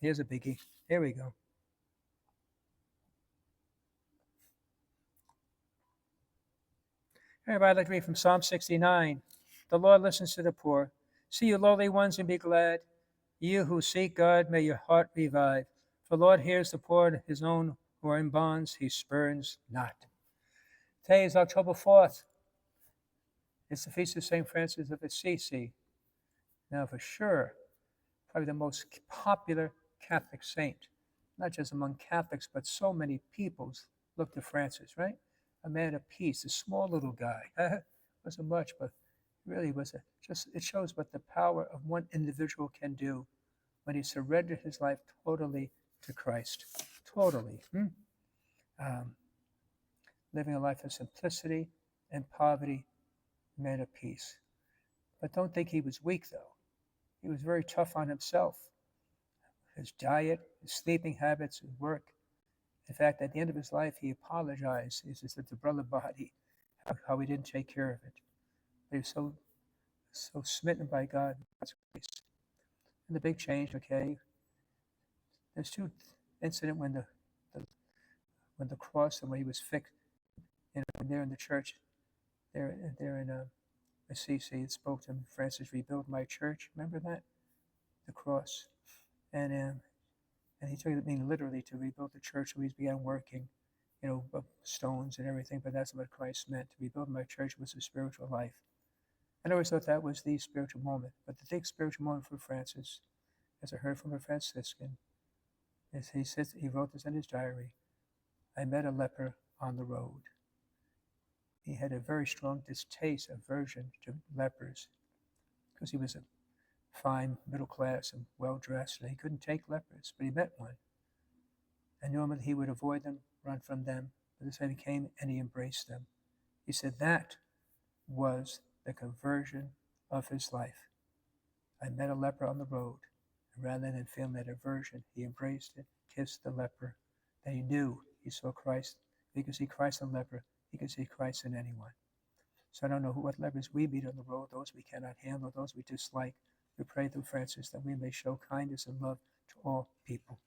Here's a biggie. Here we go. Everybody, I'd like to read from Psalm 69. The Lord listens to the poor. See you lowly ones and be glad. You who seek God, may your heart revive. For the Lord hears the poor, his own who are in bonds, he spurns not. Today is October 4th. It's the feast of St. Francis of Assisi. Now, for sure, probably the most popular Catholic saint, not just among Catholics, but so many peoples look to Francis, right? A man of peace, a small little guy. Wasn't much, but really was it shows what the power of one individual can do when he surrendered his life totally to Christ. Totally. Um, Living a life of simplicity and poverty, man of peace. But don't think he was weak, though. He was very tough on himself, his diet, his sleeping habits, his work. In fact, at the end of his life, he apologized. He said to Brother Body how he didn't take care of it. But he was so smitten by God's grace. And the big change, okay, there's two incident the when the cross and when he was fixed, there in the church, there in Assisi, it spoke to him. Francis, rebuild my church. Remember that, the cross, and he took it meaning literally to rebuild the church. So he began working, stones and everything. But that's what Christ meant. To rebuild my church was a spiritual life. And I always thought that was the spiritual moment. But the big spiritual moment for Francis, as I heard from a Franciscan, is he wrote this in his diary. I met a leper on the road. He had a very strong distaste, aversion to lepers, because he was a fine, middle class, and well dressed, and he couldn't take lepers, but he met one. And normally he would avoid them, run from them, but this time he came and he embraced them. He said that was the conversion of his life. I met a leper on the road, and rather than feeling that aversion, he embraced it, kissed the leper. Then he knew he saw Christ. He could see Christ in the leper. He could see Christ in anyone. So I don't know what lepers we meet on the road, those we cannot handle, those we dislike. We pray through Francis that we may show kindness and love to all people.